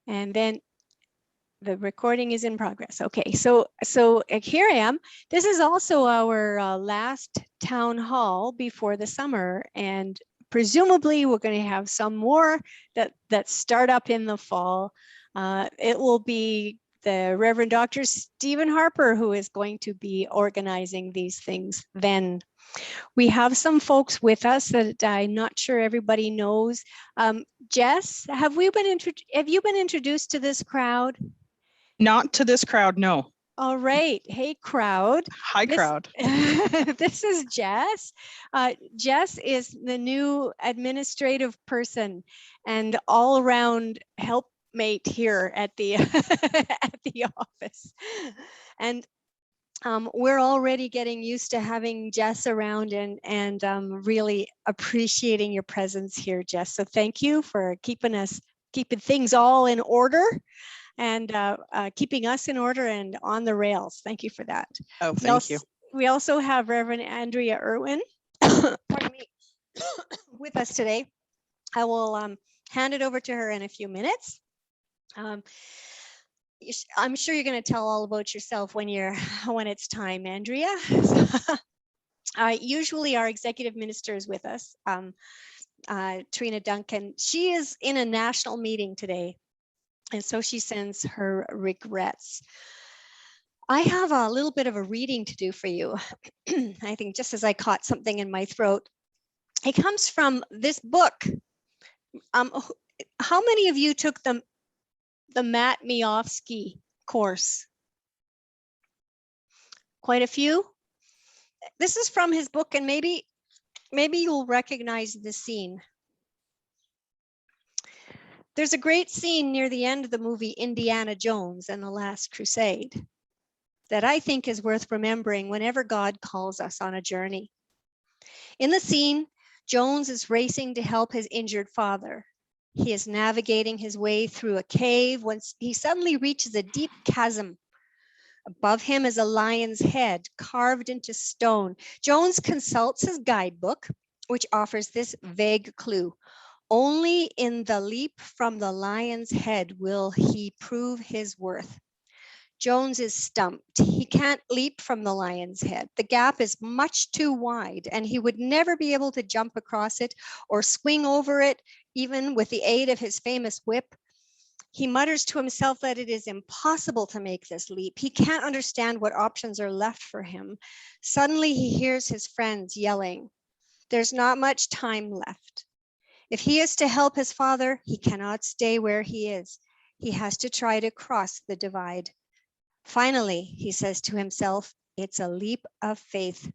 And then the recording is in progress. Okay, so here I am. This is also our last town hall before the summer, and presumably we're going to have some more that start up in the fall. It will be the Reverend Dr. Stephen Harper who is going to be organizing these things then. We have some folks with us that I'm not sure everybody knows. Jess, have you been introduced to this crowd? Not to this crowd, no. All right. Hey, crowd. Hi, crowd. This is Jess. Jess is the new administrative person and all-around helpmate here at the at the office. And we're already getting used to having Jess around and really appreciating your presence here, Jess. So thank you for keeping things all in order and keeping us in order and on the rails. Thank you for that. Oh, thank you. We also have Reverend Andria Irwin pardon me, with us today. I will hand it over to her in a few minutes. I'm sure you're going to tell all about yourself when it's time, Andrea. Usually our executive minister is with us, Trina Duncan. She is in a national meeting today, and so she sends her regrets. I have a little bit of a reading to do for you. I think just as I caught something in my throat. It comes from this book. How many of you took the Matt Miofsky course? Quite a few. This is from his book, and maybe you'll recognize the scene. There's a great scene near the end of the movie Indiana Jones and the Last Crusade that I think is worth remembering whenever God calls us on a journey. In the scene, Jones is racing to help his injured father. He is navigating his way through a cave when he suddenly reaches a deep chasm. Above him is a lion's head carved into stone. Jones consults his guidebook, which offers this vague clue. Only in the leap from the lion's head will he prove his worth. Jones is stumped. He can't leap from the lion's head. The gap is much too wide, and he would never be able to jump across it or swing over it, even with the aid of his famous whip. He mutters to himself that it is impossible to make this leap. He can't understand what options are left for him. Suddenly, he hears his friends yelling, "There's not much time left." If he is to help his father, he cannot stay where he is. He has to try to cross the divide. Finally, he says to himself, it's a leap of faith.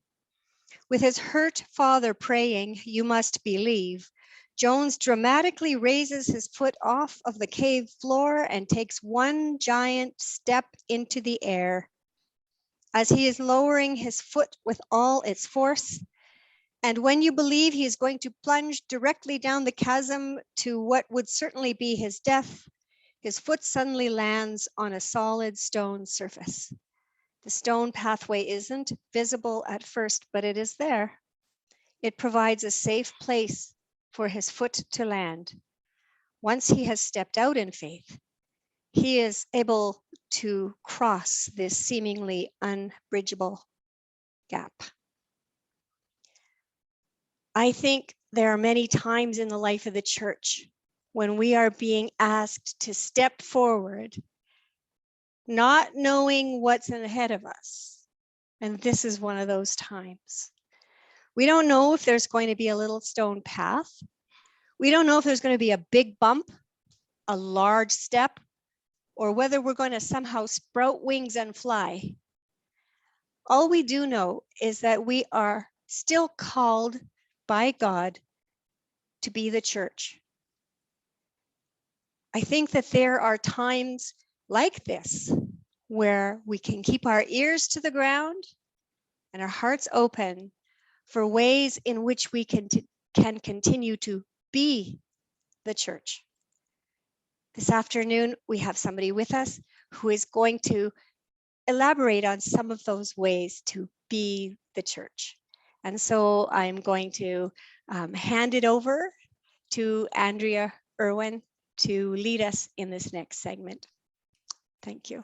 With his hurt father praying, "You must believe," Jones dramatically raises his foot off of the cave floor and takes one giant step into the air. As he is lowering his foot with all its force, and when you believe he is going to plunge directly down the chasm to what would certainly be his death, his foot suddenly lands on a solid stone surface. The stone pathway isn't visible at first, but it is there. It provides a safe place for his foot to land. Once he has stepped out in faith, he is able to cross this seemingly unbridgeable gap. I think there are many times in the life of the church when we are being asked to step forward, not knowing what's ahead of us. And this is one of those times. We don't know if there's going to be a little stone path. We don't know if there's going to be a big bump, a large step, or whether we're going to somehow sprout wings and fly. All we do know is that we are still called by God to be the church. I think that there are times like this where we can keep our ears to the ground and our hearts open for ways in which we can continue to be the church. This afternoon, we have somebody with us who is going to elaborate on some of those ways to be the church. And so I'm going to hand it over to Andrea Irwin to lead us in this next segment. Thank you.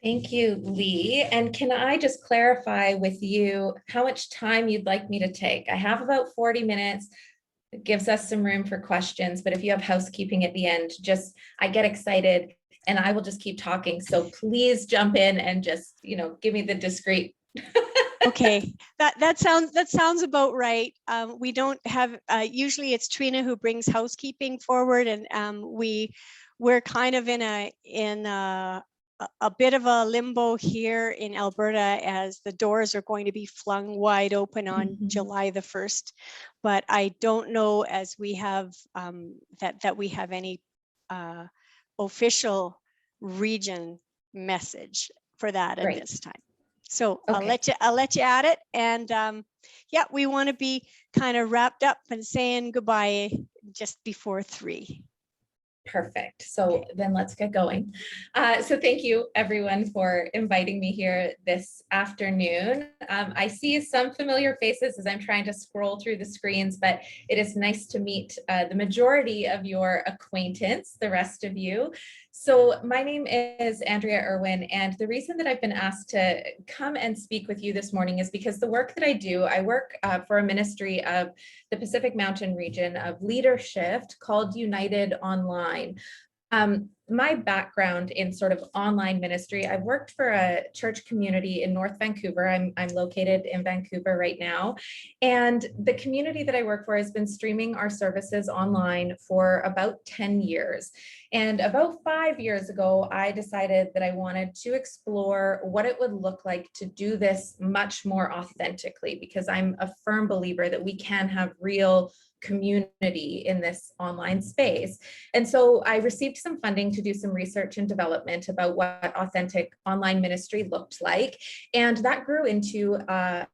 Thank you, Lee. And can I just clarify with you how much time you'd like me to take? I have about 40 minutes. It gives us some room for questions, but if you have housekeeping at the end, I get excited and I will just keep talking. So please jump in and just, give me the discreet. Okay, that sounds about right. We don't have, usually it's Trina who brings housekeeping forward, and we're kind of in a bit of a limbo here in Alberta, as the doors are going to be flung wide open on July the 1st. But I don't know, as we have that we have any official region message for that at this time. So okay. I'll let you at it. And yeah, we want to be kind of wrapped up and saying goodbye just before 3. Perfect. So then let's get going. So thank you everyone for inviting me here this afternoon. I see some familiar faces as I'm trying to scroll through the screens, but it is nice to meet the majority of your acquaintance, the rest of you. So my name is Andrea Irwin, and the reason that I've been asked to come and speak with you this morning is because the work that I work for a ministry of the Pacific Mountain region of LeaderShift called United Online. My background in sort of online ministry, I've worked for a church community in North Vancouver. I'm located in Vancouver right now. And the community that I work for has been streaming our services online for about 10 years. And about 5 years ago, I decided that I wanted to explore what it would look like to do this much more authentically, because I'm a firm believer that we can have real community in this online space. And so I received some funding to do some research and development about what authentic online ministry looked like. And that grew into a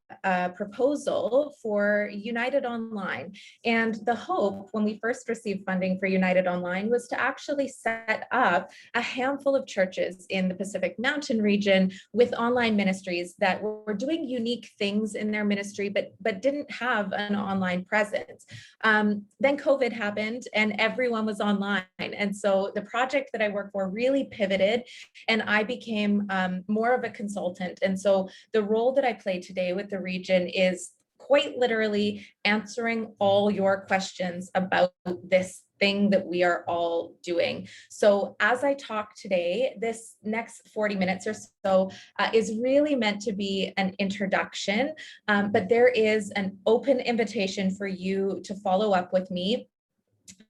proposal for United Online. And the hope when we first received funding for United Online was to actually set up a handful of churches in the Pacific Mountain region with online ministries that were doing unique things in their ministry, but didn't have an online presence. Then COVID happened and everyone was online. And so the project that I work for really pivoted, and I became more of a consultant. And so the role that I play today with the region is quite literally answering all your questions about this thing that we are all doing. So as I talk today, this next 40 minutes or so is really meant to be an introduction, but there is an open invitation for you to follow up with me.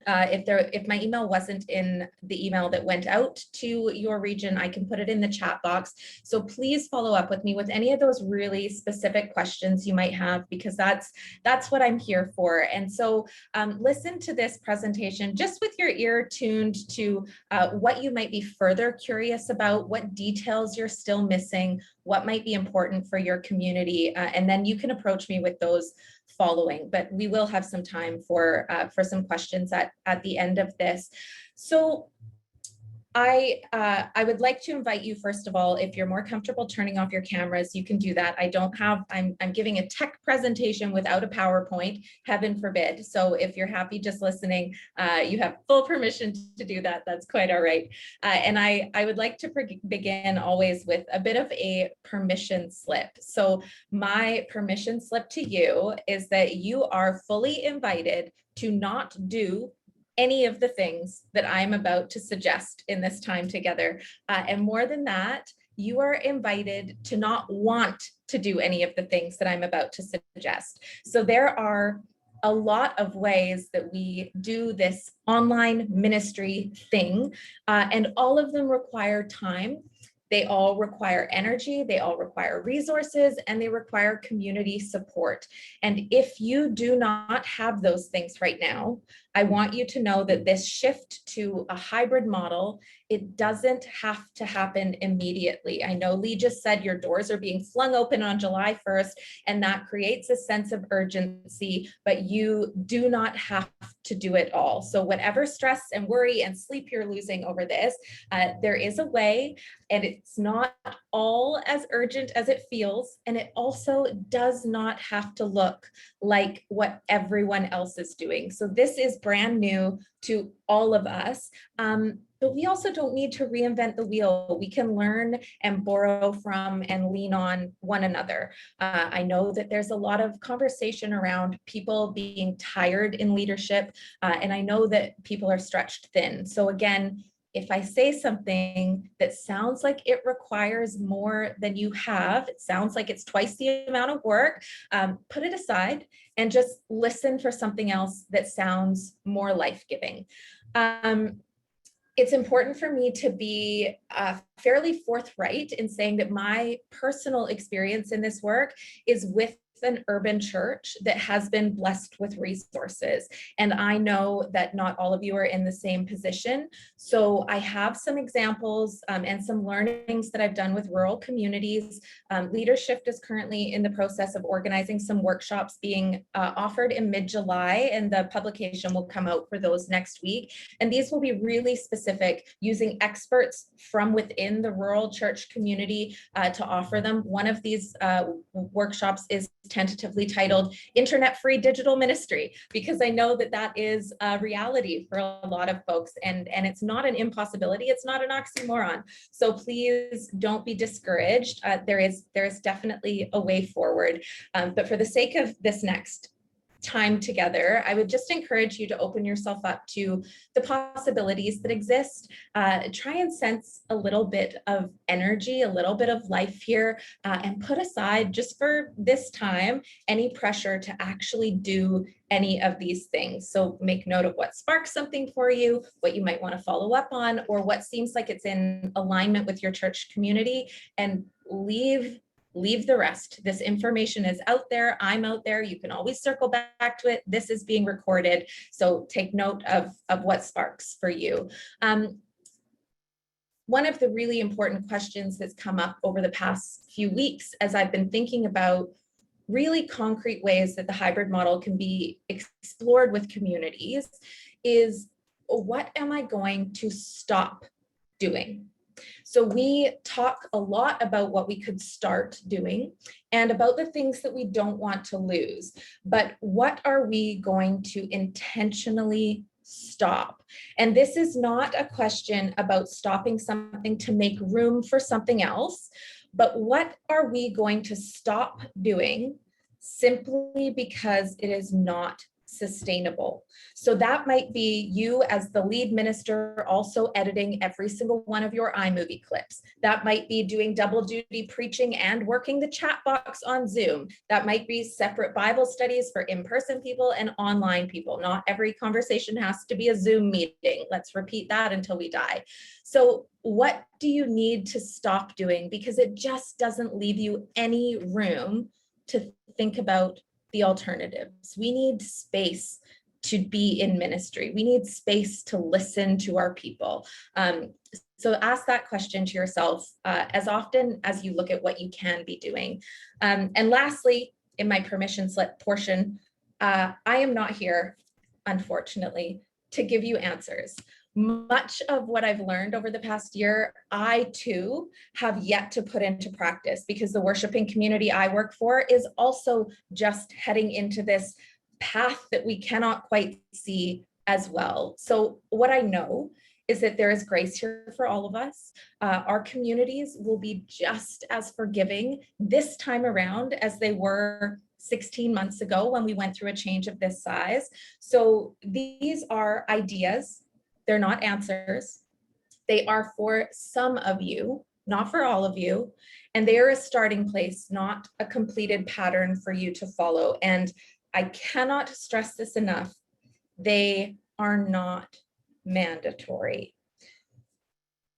If my email wasn't in the email that went out to your region, I can put it in the chat box. So please follow up with me with any of those really specific questions you might have, because that's what I'm here for. And so listen to this presentation just with your ear tuned to what you might be further curious about, what details you're still missing, what might be important for your community, and then you can approach me with those following, but we will have some time for some questions at the end of this. So I would like to invite you, first of all, if you're more comfortable turning off your cameras, you can do that. I'm giving a tech presentation without a PowerPoint, heaven forbid. So if you're happy just listening, you have full permission to do that. That's quite all right. And I would like to begin always with a bit of a permission slip. So my permission slip to you is that you are fully invited to not do any of the things that I'm about to suggest in this time together. And more than that, you are invited to not want to do any of the things that I'm about to suggest. So there are a lot of ways that we do this online ministry thing, and all of them require time. They all require energy, they all require resources, and they require community support. And if you do not have those things right now, I want you to know that this shift to a hybrid model, it doesn't have to happen immediately. I know Lee just said your doors are being flung open on July 1st, and that creates a sense of urgency, but you do not have to do it all. So whatever stress and worry and sleep you're losing over this, there is a way, and it's not all as urgent as it feels. And it also does not have to look like what everyone else is doing. So this is brand new to all of us. But we also don't need to reinvent the wheel. We can learn and borrow from and lean on one another. I know that there's a lot of conversation around people being tired in leadership, and I know that people are stretched thin. So again, if I say something that sounds like it requires more than you have, it sounds like it's twice the amount of work, put it aside and just listen for something else that sounds more life-giving. It's important for me to be fairly forthright in saying that my personal experience in this work is with an urban church that has been blessed with resources. And I know that not all of you are in the same position. So I have some examples and some learnings that I've done with rural communities. LeaderShift is currently in the process of organizing some workshops being offered in mid-July, and the publication will come out for those next week. And these will be really specific, using experts from within the rural church community to offer them. One of these workshops is tentatively titled Internet Free Digital Ministry, because I know that that is a reality for a lot of folks, and it's not an impossibility, it's not an oxymoron. So please don't be discouraged. There is definitely a way forward. But for the sake of this next time together, I would just encourage you to open yourself up to the possibilities that exist. Try and sense a little bit of energy, a little bit of life here, and put aside, just for this time, any pressure to actually do any of these things. So make note of what sparks something for you, what you might want to follow up on, or what seems like it's in alignment with your church community, and leave the rest. This information is out there. I'm out there. You can always circle back to it. This is being recorded. So take note of what sparks for you. One of the really important questions that's come up over the past few weeks as I've been thinking about really concrete ways that the hybrid model can be explored with communities is, what am I going to stop doing? So we talk a lot about what we could start doing and about the things that we don't want to lose, but what are we going to intentionally stop? And this is not a question about stopping something to make room for something else, but what are we going to stop doing simply because it is not sustainable? So that might be you as the lead minister also editing every single one of your iMovie clips. That might be doing double duty preaching and working the chat box on Zoom. That might be separate Bible studies for in-person people and online people. Not every conversation has to be a Zoom meeting. Let's repeat that until we die. So what do you need to stop doing? Because it just doesn't leave you any room to think about the alternatives. We need space to be in ministry. We need space to listen to our people. So ask that question to yourself as often as you look at what you can be doing. And lastly, in my permission slip portion, I am not here, unfortunately, to give you answers. Much of what I've learned over the past year, I too have yet to put into practice, because the worshiping community I work for is also just heading into this path that we cannot quite see as well. So what I know is that there is grace here for all of us. Our communities will be just as forgiving this time around as they were 16 months ago when we went through a change of this size. So these are ideas. They're not answers. They are for some of you, not for all of you. And they are a starting place, not a completed pattern for you to follow. And I cannot stress this enough. They are not mandatory.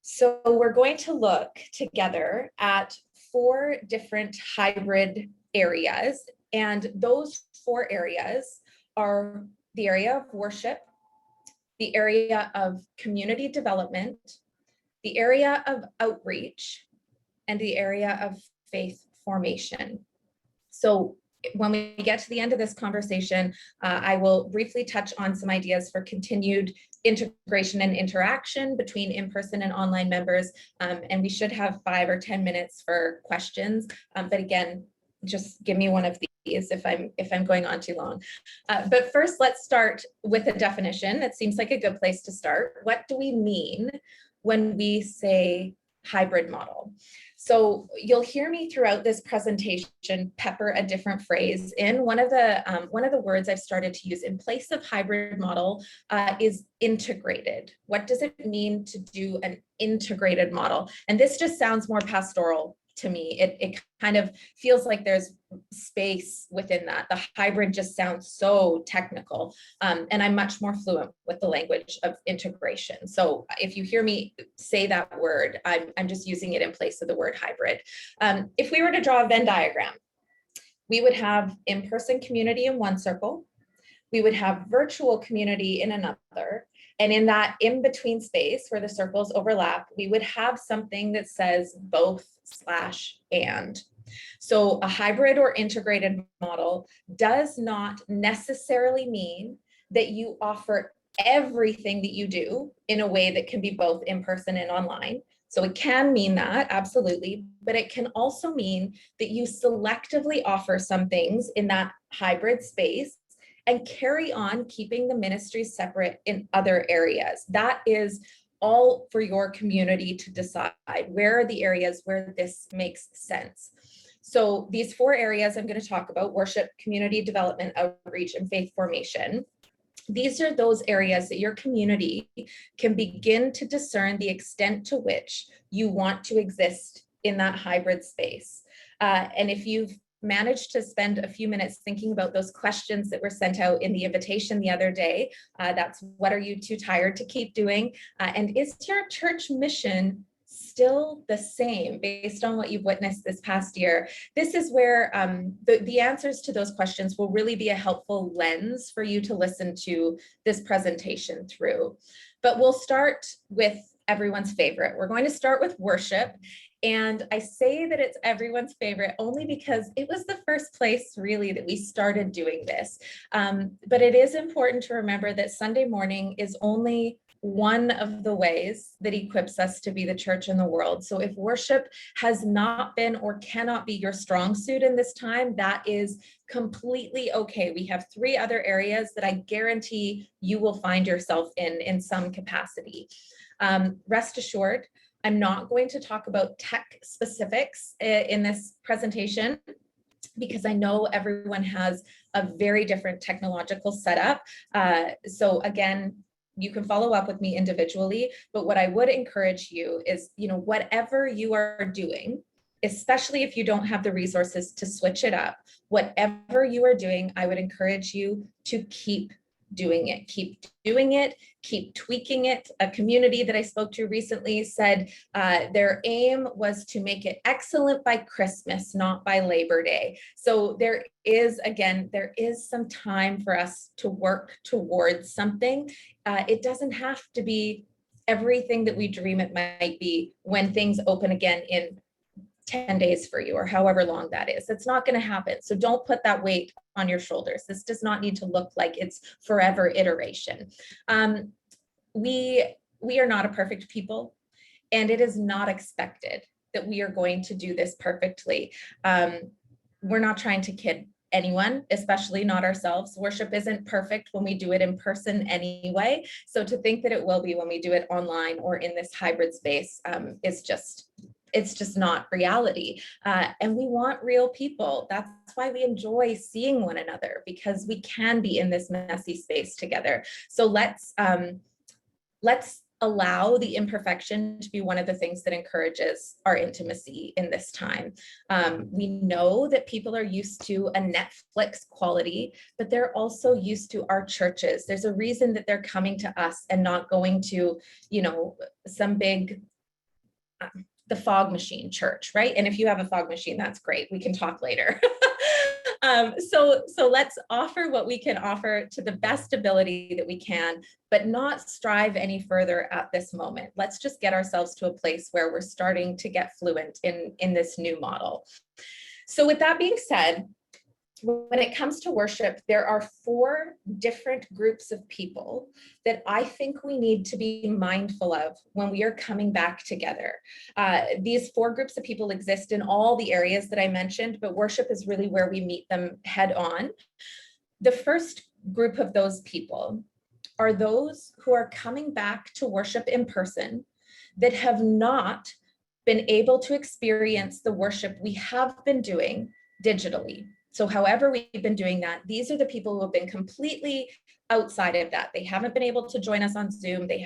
So we're going to look together at 4 different hybrid areas. And those 4 areas are the area of worship, the area of community development, the area of outreach, and the area of faith formation. So when we get to the end of this conversation, I will briefly touch on some ideas for continued integration and interaction between in-person and online members. And we should have 5 or 10 minutes for questions. But again, just give me one of these if I'm going on too long. But first, let's start with a definition. It seems like a good place to start. What do we mean when we say hybrid model? So you'll hear me throughout this presentation pepper a different phrase in. One of the words I've started to use in place of hybrid model is integrated. What does it mean to do an integrated model? And this just sounds more pastoral to me. It kind of feels like there's space within that. The hybrid just sounds so technical, and I'm much more fluent with the language of integration. So if you hear me say that word, I'm just using it in place of the word hybrid. If we were to draw a Venn diagram, we would have in-person community in one circle, we would have virtual community in another, and in that in-between space where the circles overlap, we would have something that says both/and. So a hybrid or integrated model does not necessarily mean that you offer everything that you do in a way that can be both in person and online. So it can mean that, absolutely, but it can also mean that you selectively offer some things in that hybrid space and carry on keeping the ministries separate in other areas. That is all for your community to decide. Where are the areas where this makes sense? So these 4 areas I'm going to talk about: worship, community development, outreach, and faith formation. These are those areas that your community can begin to discern the extent to which you want to exist in that hybrid space. And if you've managed to spend a few minutes thinking about those questions that were sent out in the invitation the other day, that's what are you too tired to keep doing? And is your church mission still the same based on what you've witnessed this past year? This is where the answers to those questions will really be a helpful lens for you to listen to this presentation through. But we'll start with everyone's favorite. We're going to start with worship. And I say that it's everyone's favorite only because it was the first place really that we started doing this. But it is important to remember that Sunday morning is only one of the ways that equips us to be the church in the world. So if worship has not been or cannot be your strong suit in this time, that is completely okay. We have 3 other areas that I guarantee you will find yourself in some capacity. Rest assured, I'm not going to talk about tech specifics in this presentation, because I know everyone has a very different technological setup. So again, you can follow up with me individually, but what I would encourage you is, whatever you are doing, especially if you don't have the resources to switch it up, whatever you are doing, I would encourage you to keep doing it, keep tweaking it. A community that I spoke to recently said their aim was to make it excellent by Christmas, not by Labor Day. So there is some time for us to work towards something. It doesn't have to be everything that we dream it might be when things open again in 10 days for you, or however long that is. It's not going to happen. So don't put that weight on your shoulders. This does not need to look like it's forever iteration. We are not a perfect people, and it is not expected that we are going to do this perfectly. We're not trying to kid anyone, especially not ourselves. Worship isn't perfect when we do it in person anyway. So to think that it will be when we do it online or in this hybrid space it's just not reality. And we want real people. That's why we enjoy seeing one another, because we can be in this messy space together. So let's allow the imperfection to be one of the things that encourages our intimacy in this time. We know that people are used to a Netflix quality, but they're also used to our churches. There's a reason that they're coming to us and not going to, some big, the fog machine church, right? And if you have a fog machine, that's great. We can talk later. So let's offer what we can offer to the best ability that we can, but not strive any further at this moment. Let's just get ourselves to a place where we're starting to get fluent in this new model. So with that being said, when it comes to worship, there are 4 different groups of people that I think we need to be mindful of when we are coming back together. These 4 groups of people exist in all the areas that I mentioned, but worship is really where we meet them head on. The first group of those people are those who are coming back to worship in person that have not been able to experience the worship we have been doing digitally. So however we've been doing that, these are the people who have been completely outside of that. They haven't been able to join us on Zoom. They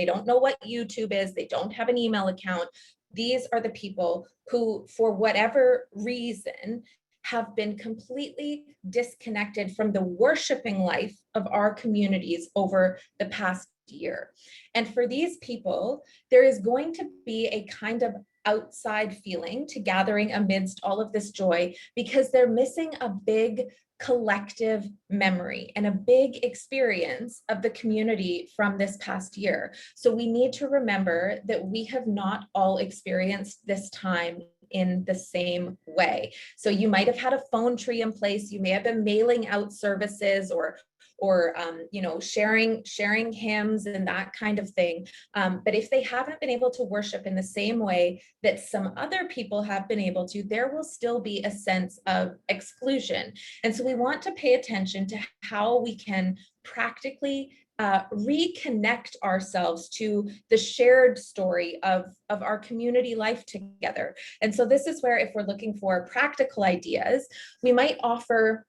don't know what YouTube is. They don't have an email account. These are the people who, for whatever reason, have been completely disconnected from the worshiping life of our communities over the past year. And for these people, there is going to be a kind of outside feeling to gathering amidst all of this joy, because they're missing a big collective memory and a big experience of the community from this past year. So we need to remember that we have not all experienced this time in the same way. So you might have had a phone tree in place. You may have been mailing out services or sharing hymns and that kind of thing. But if they haven't been able to worship in the same way that some other people have been able to, there will still be a sense of exclusion. And so we want to pay attention to how we can practically reconnect ourselves to the shared story of our community life together. And so this is where, if we're looking for practical ideas, we might offer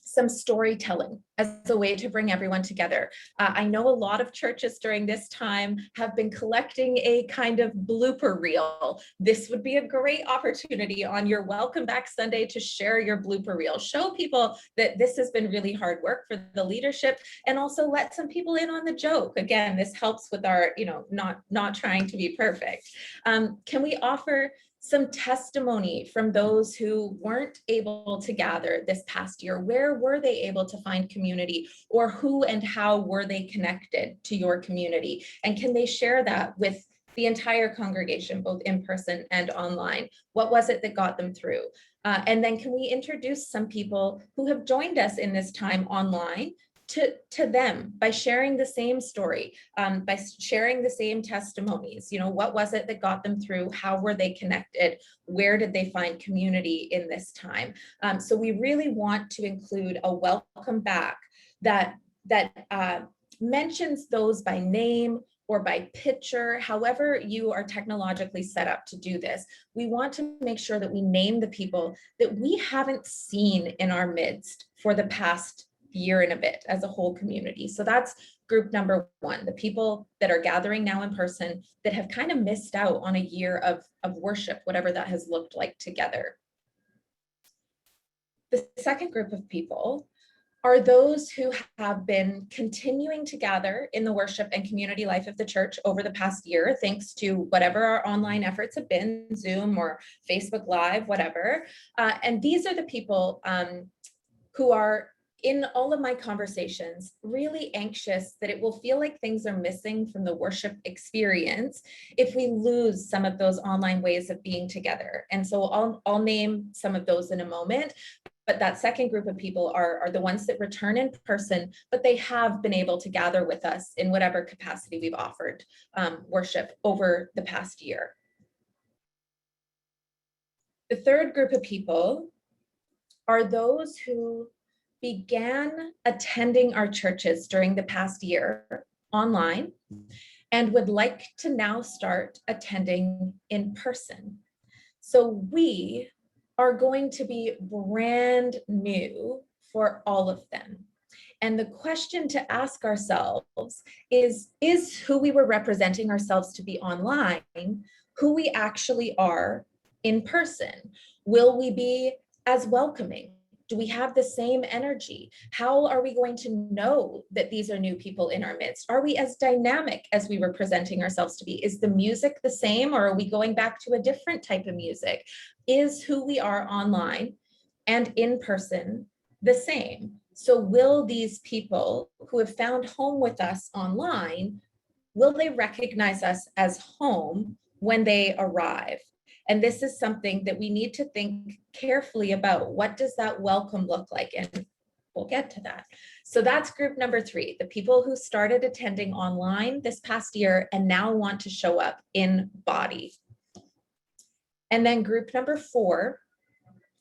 some storytelling as a way to bring everyone together. I know a lot of churches during this time have been collecting a kind of blooper reel. This would be a great opportunity on your Welcome Back Sunday to share your blooper reel. Show people that this has been really hard work for the leadership, and also let some people in on the joke. Again, this helps with our, not trying to be perfect. Can we offer some testimony from those who weren't able to gather this past year? Where were they able to find community, or who and how were they connected to your community? And can they share that with the entire congregation, both in person and online? What was it that got them through? And then can we introduce some people who have joined us in this time online to them by sharing the same story, by sharing the same testimonies? What was it that got them through? How were they connected? Where did they find community in this time? So we really want to include a welcome back that mentions those by name or by picture, however you are technologically set up to do this. We want to make sure that we name the people that we haven't seen in our midst for the past year and a bit as a whole community. So that's group number 1, the people that are gathering now in person that have kind of missed out on a year of worship, whatever that has looked like together. The second group of people are those who have been continuing to gather in the worship and community life of the church over the past year, thanks to whatever our online efforts have been, Zoom or Facebook Live, whatever. And these are the people who are, in all of my conversations, really anxious that it will feel like things are missing from the worship experience if we lose some of those online ways of being together. And so I'll name some of those in a moment. But that second group of people are the ones that return in person, but they have been able to gather with us in whatever capacity we've offered worship over the past year. The third group of people are those who began attending our churches during the past year online and would like to now start attending in person. So we are going to be brand new for all of them. And the question to ask ourselves is who we were representing ourselves to be online, who we actually are in person? Will we be as welcoming? Do we have the same energy? How are we going to know that these are new people in our midst? Are we as dynamic as we were presenting ourselves to be? Is the music the same, or are we going back to a different type of music? Is who we are online and in person the same? So will these people who have found home with us online, will they recognize us as home when they arrive? And this is something that we need to think carefully about. What does that welcome look like? And we'll get to that. So that's group number 3, the people who started attending online this past year and now want to show up in body. And then group number 4,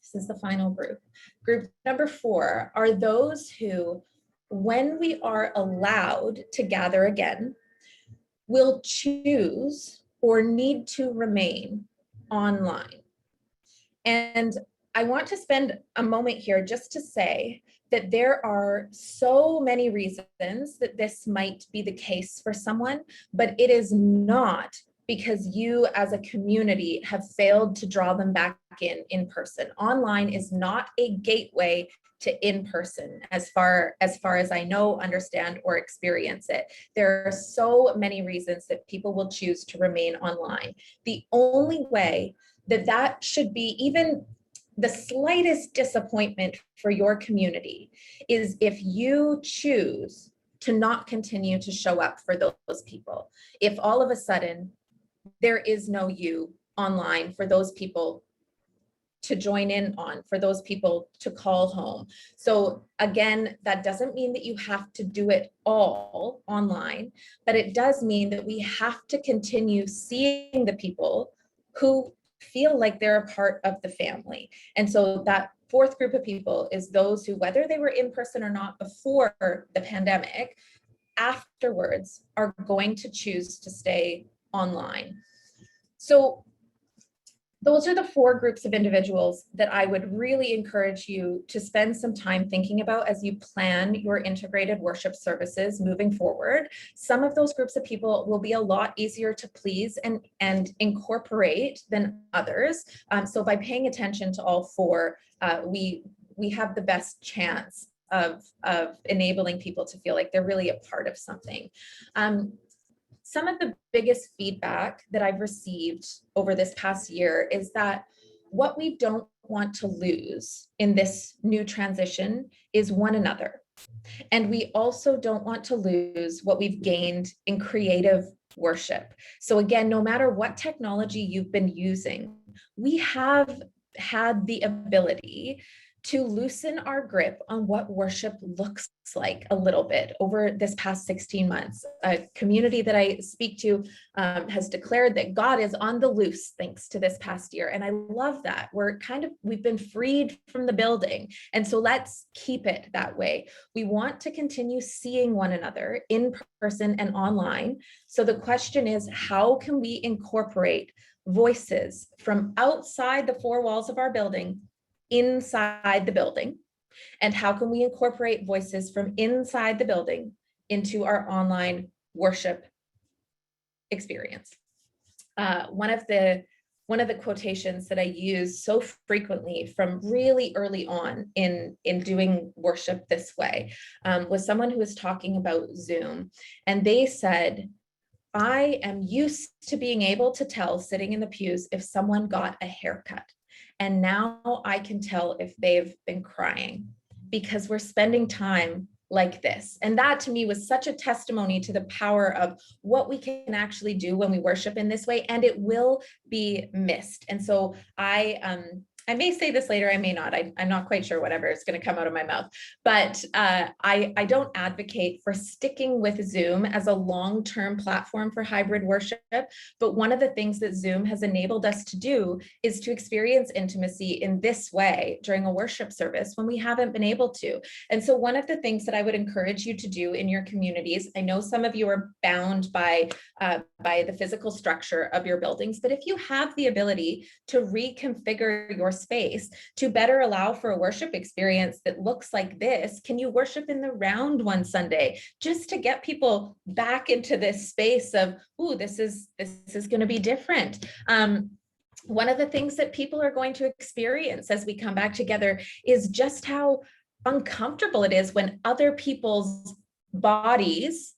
this is the final group. Group number 4 are those who, when we are allowed to gather again, will choose or need to remain online. And I want to spend a moment here just to say that there are so many reasons that this might be the case for someone, but it is not because you as a community have failed to draw them back in person. Online is not a gateway to in-person as far as I know, understand, or experience it. There are so many reasons that people will choose to remain online. The only way that should be even the slightest disappointment for your community is if you choose to not continue to show up for those people. If all of a sudden there is no you online for those people to join in on, for those people to call home. So again, that doesn't mean that you have to do it all online, but it does mean that we have to continue seeing the people who feel like they're a part of the family. And so that 4th group of people is those who, whether they were in person or not before the pandemic, afterwards are going to choose to stay online. So those are the 4 groups of individuals that I would really encourage you to spend some time thinking about as you plan your integrated worship services moving forward. Some of those groups of people will be a lot easier to please and incorporate than others. So by paying attention to all 4, we have the best chance of enabling people to feel like they're really a part of something. Some of the biggest feedback that I've received over this past year is that what we don't want to lose in this new transition is one another. And we also don't want to lose what we've gained in creative worship. So again, no matter what technology you've been using, we have had the ability to loosen our grip on what worship looks like a little bit over this past 16 months. A community that I speak to has declared that God is on the loose thanks to this past year. And I love that. We've been freed from the building. And so let's keep it that way. We want to continue seeing one another in person and online. So the question is, how can we incorporate voices from outside the 4 walls of our building inside the building? And how can we incorporate voices from inside the building into our online worship experience? One of the quotations that I use so frequently from really early on in doing worship this way was someone who was talking about Zoom, and they said, I am used to being able to tell sitting in the pews if someone got a haircut. And now I can tell if they've been crying because we're spending time like this. And that to me was such a testimony to the power of what we can actually do when we worship in this way, and it will be missed. And so I may say this later, I may not. I'm not quite sure whatever is going to come out of my mouth, but I don't advocate for sticking with Zoom as a long-term platform for hybrid worship. But one of the things that Zoom has enabled us to do is to experience intimacy in this way during a worship service when we haven't been able to. And so one of the things that I would encourage you to do in your communities, I know some of you are bound by the physical structure of your buildings, but if you have the ability to reconfigure your space to better allow for a worship experience that looks like this, can you worship in the round one Sunday just to get people back into this space of, ooh, this is going to be different. One of the things that people are going to experience as we come back together is just how uncomfortable it is when other people's bodies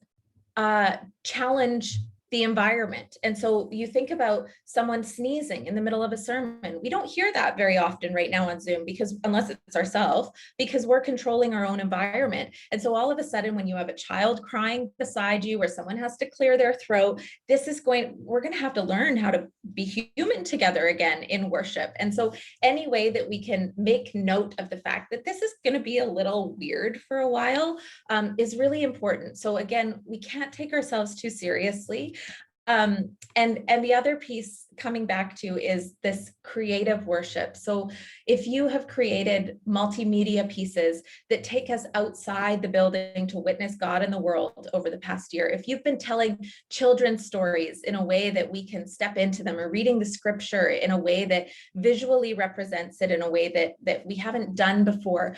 challenge the environment. And so you think about someone sneezing in the middle of a sermon. We don't hear that very often right now on Zoom, because unless it's ourselves, because we're controlling our own environment. And so all of a sudden, when you have a child crying beside you, or someone has to clear their throat, we're going to have to learn how to be human together again in worship. And so any way that we can make note of the fact that this is going to be a little weird for a while is really important. So again, we can't take ourselves too seriously. And the other piece coming back to is this creative worship. So if you have created multimedia pieces that take us outside the building to witness God in the world over the past year, if you've been telling children's stories in a way that we can step into them, or reading the scripture in a way that visually represents it in a way that we haven't done before,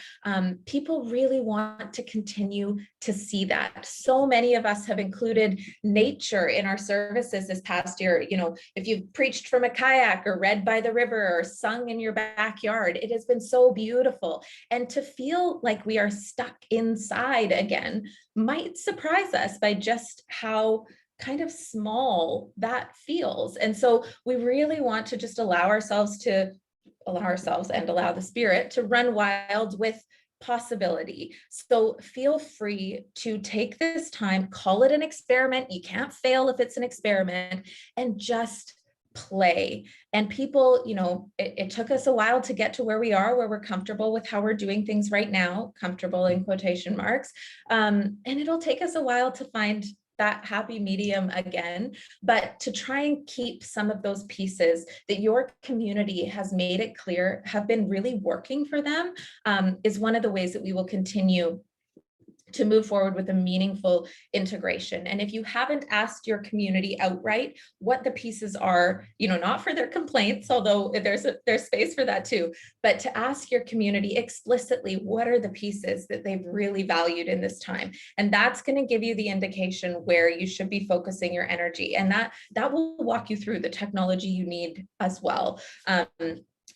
people really want to continue to see that. So many of us have included nature in our services this past year. You know, if you've preached from a kayak, or read by the river, or sung in your backyard, it has been so beautiful. And to feel like we are stuck inside again might surprise us by just how kind of small that feels. And so we really want to just allow ourselves and allow the Spirit to run wild with possibility. So feel free to take this time, call it an experiment. You can't fail if it's an experiment, and just play. And people, you know, it took us a while to get to where we are, where we're comfortable with how we're doing things right now, comfortable in quotation marks. And it'll take us a while to find that happy medium again, but to try and keep some of those pieces that your community has made it clear have been really working for them, is one of the ways that we will continue to move forward with a meaningful integration. And if you haven't asked your community outright what the pieces are, you know, not for their complaints, although there's space for that too, but to ask your community explicitly, what are the pieces that they've really valued in this time? And that's going to give you the indication where you should be focusing your energy. And that will walk you through the technology you need as well.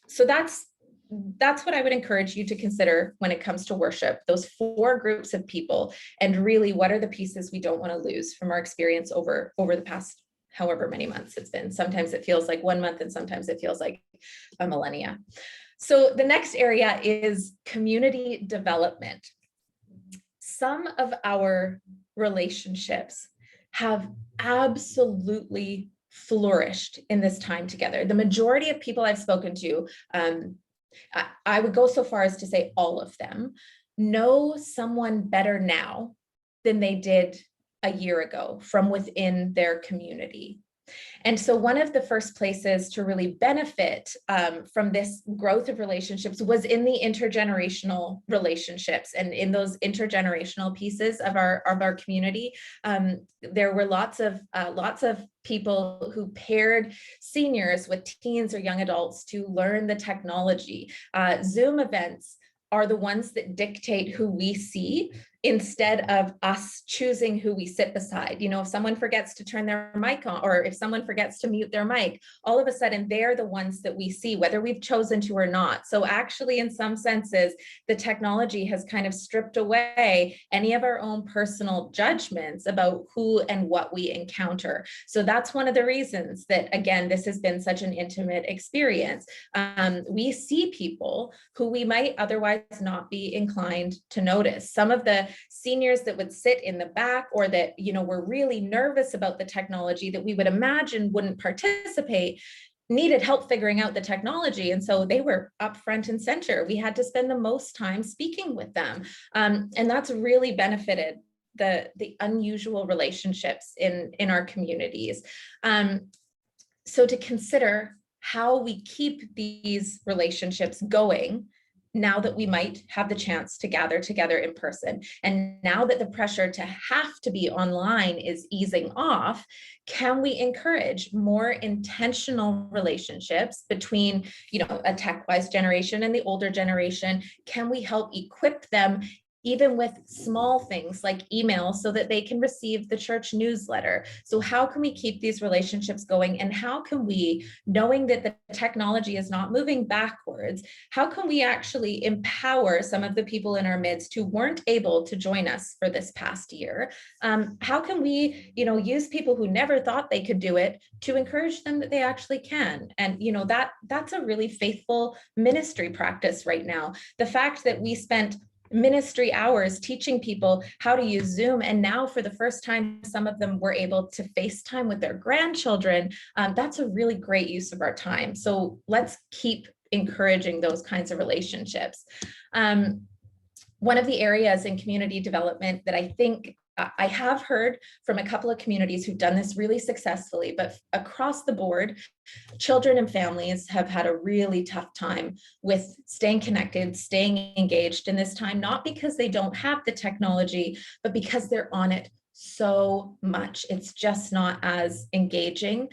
So that's what I would encourage you to consider when it comes to worship, those 4 groups of people, and really what are the pieces we don't want to lose from our experience over the past however many months it's been. Sometimes it feels like 1 month, and sometimes it feels like a millennia. So the next area is community development. Some of our relationships have absolutely flourished in this time together. The majority of people I've spoken to, I would go so far as to say all of them know someone better now than they did a year ago from within their community. And so one of the first places to really benefit from this growth of relationships was in the intergenerational relationships, and in those intergenerational pieces of our community. There were lots of people who paired seniors with teens or young adults to learn the technology. Zoom events are the ones that dictate who we see, instead of us choosing who we sit beside. You know, if someone forgets to turn their mic on, or if someone forgets to mute their mic, all of a sudden they're the ones that we see, whether we've chosen to or not. So actually, in some senses, the technology has kind of stripped away any of our own personal judgments about who and what we encounter. So that's one of the reasons that, again, this has been such an intimate experience. We see people who we might otherwise not be inclined to notice. Some of the seniors that would sit in the back, or that, you know, were really nervous about the technology, that we would imagine wouldn't participate, needed help figuring out the technology. And so they were up front and center. We had to spend the most time speaking with them. And that's really benefited the unusual relationships in our communities. So to consider how we keep these relationships going now that we might have the chance to gather together in person. And now that the pressure to have to be online is easing off, can we encourage more intentional relationships between, you know, a tech-wise generation and the older generation? Can we help equip them even with small things like email so that they can receive the church newsletter. So how can we keep these relationships going? And how can we, knowing that the technology is not moving backwards, how can we actually empower some of the people in our midst who weren't able to join us for this past year? How can we, use people who never thought they could do it to encourage them that they actually can? And, that's a really faithful ministry practice right now. The fact that we spent ministry hours teaching people how to use Zoom, and now for the first time, some of them were able to FaceTime with their grandchildren. That's a really great use of our time. So let's keep encouraging those kinds of relationships. One of the areas in community development that I think I have heard from a couple of communities who've done this really successfully, but across the board, children and families have had a really tough time with staying connected, staying engaged in this time, not because they don't have the technology, but because they're on it so much. It's just not as engaging.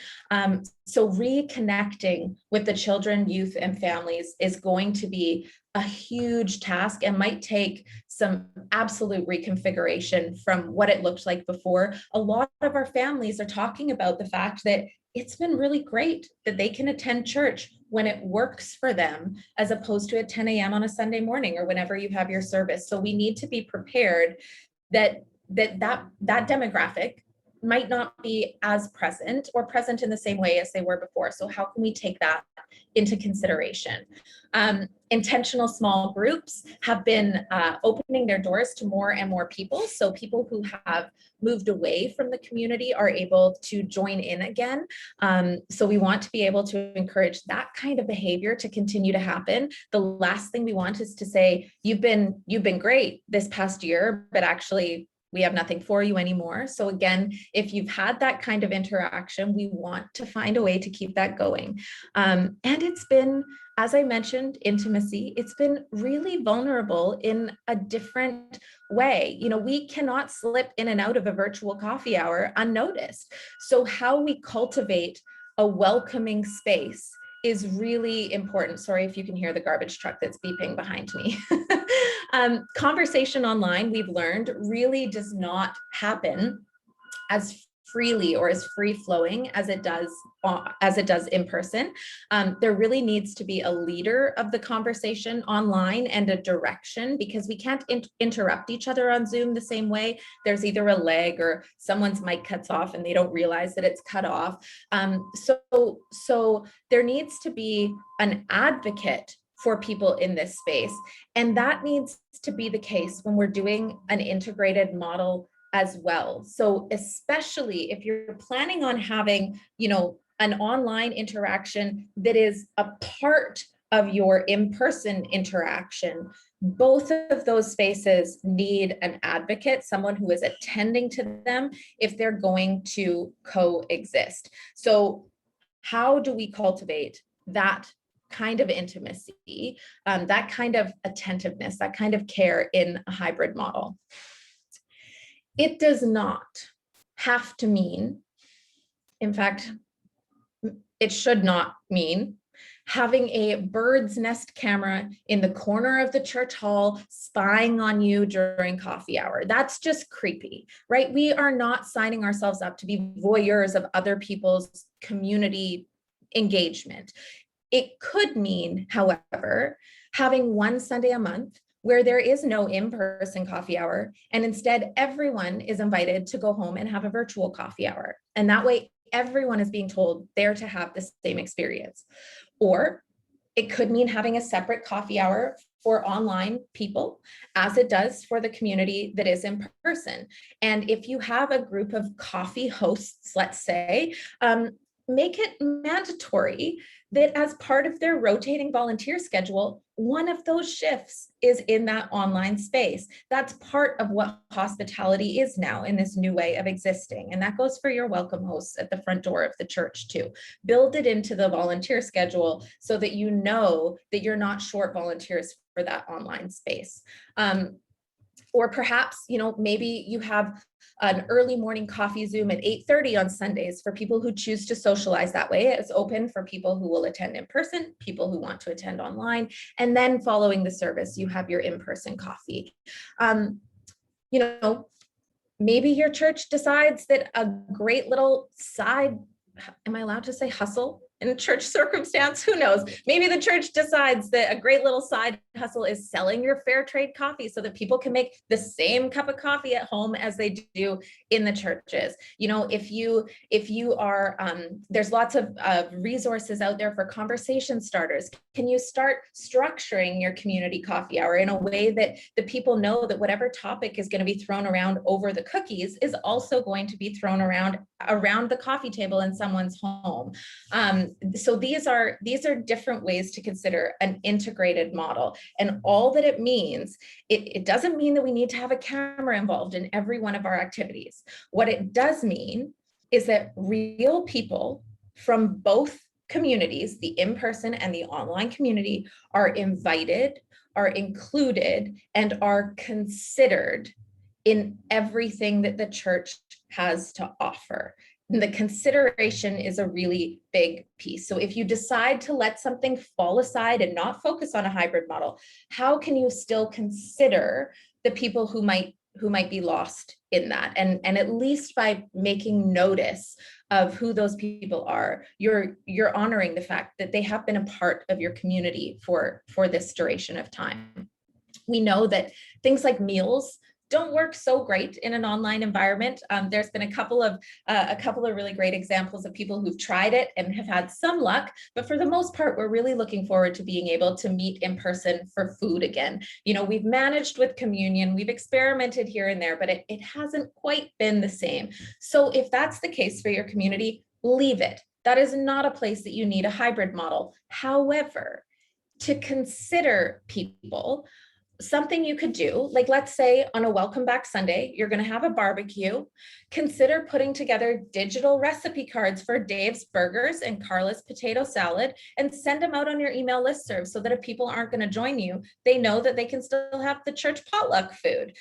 So reconnecting with the children, youth, and families is going to be a huge task and might take some absolute reconfiguration from what it looked like before. A lot of our families are talking about the fact that it's been really great that they can attend church when it works for them, as opposed to at 10 a.m. on a Sunday morning or whenever you have your service. So we need to be prepared that demographic might not be as present or present in the same way as they were before. So how can we take that into consideration? Intentional small groups have been opening their doors to more and more people. So people who have moved away from the community are able to join in again. So we want to be able to encourage that kind of behavior to continue to happen. The last thing we want is to say, you've been great this past year, but actually we have nothing for you anymore. So again, if you've had that kind of interaction, we want to find a way to keep that going. And it's been, as I mentioned, intimacy, it's been really vulnerable in a different way. We cannot slip in and out of a virtual coffee hour unnoticed. So how we cultivate a welcoming space is really important. Sorry if you can hear the garbage truck that's beeping behind me. Conversation online, we've learned, really does not happen as freely or as free flowing as it does in person. There really needs to be a leader of the conversation online and a direction, because we can't interrupt each other on Zoom the same way. There's either a lag or someone's mic cuts off and they don't realize that it's cut off. So there needs to be an advocate for people in this space. And that needs to be the case when we're doing an integrated model as well. So especially if you're planning on having, an online interaction that is a part of your in-person interaction, both of those spaces need an advocate, someone who is attending to them if they're going to coexist. So how do we cultivate that kind of intimacy, that kind of attentiveness, that kind of care in a hybrid model? It does not have to mean, in fact, it should not mean having a bird's nest camera in the corner of the church hall spying on you during coffee hour. That's just creepy, right? We are not signing ourselves up to be voyeurs of other people's community engagement. It could mean, however, having one Sunday a month where there is no in-person coffee hour, and instead everyone is invited to go home and have a virtual coffee hour. And that way, everyone is being told they're to have the same experience. Or it could mean having a separate coffee hour for online people, as it does for the community that is in person. And if you have a group of coffee hosts, let's say, make it mandatory that as part of their rotating volunteer schedule, one of those shifts is in that online space. That's part of what hospitality is now in this new way of existing. And that goes for your welcome hosts at the front door of the church too. Build it into the volunteer schedule so that you know that you're not short volunteers for that online space. Or perhaps, maybe you have an early morning coffee Zoom at 8:30 on Sundays for people who choose to socialize that way. It's open for people who will attend in person, people who want to attend online, and then following the service, you have your in-person coffee. Maybe your church decides that a great little side, am I allowed to say hustle in a church circumstance? Who knows? Maybe the church decides that a great little side hustle is selling your fair trade coffee so that people can make the same cup of coffee at home as they do in the churches. If you are, there's lots of resources out there for conversation starters. Can you start structuring your community coffee hour in a way that the people know that whatever topic is going to be thrown around over the cookies is also going to be thrown around the coffee table in someone's home? So these are different ways to consider an integrated model. And all that it means, it doesn't mean that we need to have a camera involved in every one of our activities. What it does mean is that real people from both communities, the in-person and the online community, are invited, are included, and are considered in everything that the church has to offer. And the consideration is a really big piece. So if you decide to let something fall aside and not focus on a hybrid model, how can you still consider the people who might be lost in that? And at least by making notice of who those people are, you're honoring the fact that they have been a part of your community for this duration of time. We know that things like meals don't work so great in an online environment. There's been a couple of really great examples of people who've tried it and have had some luck, but for the most part, we're really looking forward to being able to meet in person for food again. We've managed with communion, we've experimented here and there, but it hasn't quite been the same. So if that's the case for your community, leave it. That is not a place that you need a hybrid model. However, to consider people, something you could do, like let's say on a Welcome Back Sunday, you're going to have a barbecue. Consider putting together digital recipe cards for Dave's burgers and Carla's potato salad and send them out on your email listserv so that if people aren't going to join you, they know that they can still have the church potluck food.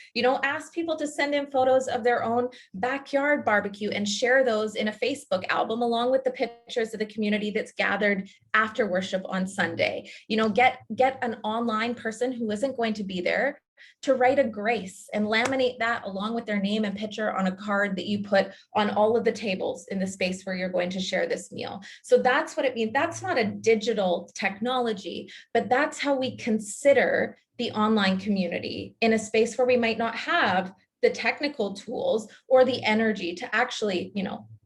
Ask people to send in photos of their own backyard barbecue and share those in a Facebook album along with the pictures of the community that's gathered after worship on Sunday. Get an online person who isn't going to be there to write a grace and laminate that along with their name and picture on a card that you put on all of the tables in the space where you're going to share this meal. So that's what it means. That's not a digital technology, but that's how we consider the online community in a space where we might not have the technical tools or the energy to actually,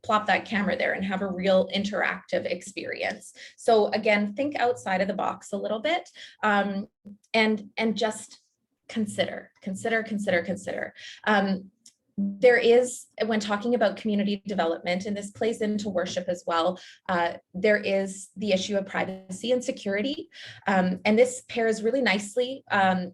plop that camera there and have a real interactive experience. So again, think outside of the box a little bit, and just consider. There is, when talking about community development, and this plays into worship as well, there is the issue of privacy and security. And this pairs really nicely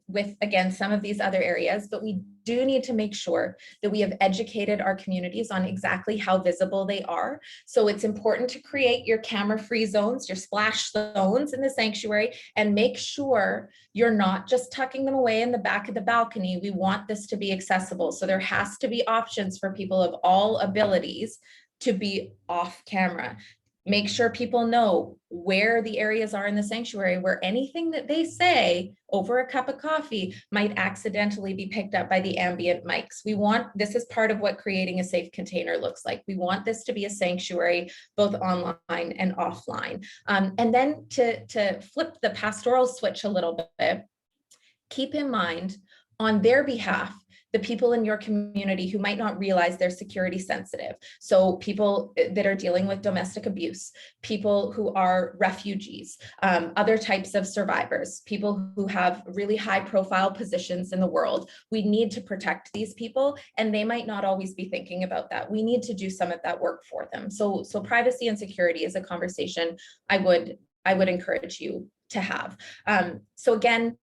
with, again, some of these other areas, but we do need to make sure that we have educated our communities on exactly how visible they are. So it's important to create your camera-free zones, your splash zones in the sanctuary, and make sure you're not just tucking them away in the back of the balcony. We want this to be accessible. So there has to be options for people of all abilities to be off camera. Make sure people know where the areas are in the sanctuary where anything that they say over a cup of coffee might accidentally be picked up by the ambient mics. This is part of what creating a safe container looks like. We want this to be a sanctuary, both online and offline. And then to flip the pastoral switch a little bit, keep in mind on their behalf, the people in your community who might not realize they're security sensitive. So people that are dealing with domestic abuse, people who are refugees, other types of survivors, people who have really high profile positions in the world. We need to protect these people, and they might not always be thinking about that. We need to do some of that work for them. So privacy and security is a conversation I would encourage you to have. So again,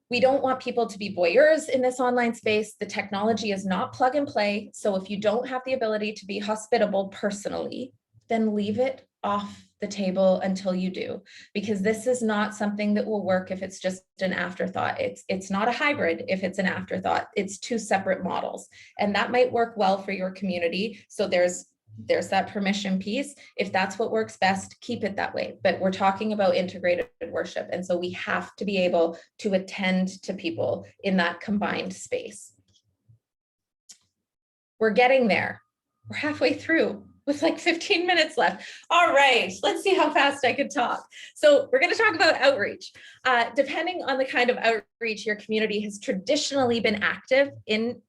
we don't want people to be voyeurs in this online space. The technology is not plug and play. So if you don't have the ability to be hospitable personally, then leave it off the table until you do, because this is not something that will work if it's just an afterthought. It's not a hybrid if it's an afterthought. It's two separate models, and that might work well for your community. So there's that permission piece. If that's what works best, keep it that way. But we're talking about integrated worship, and so we have to be able to attend to people in that combined space. We're getting there. We're halfway through with like 15 minutes left. All right, let's see how fast I can talk. So we're going to talk about outreach. Depending on the kind of outreach your community has traditionally been active in,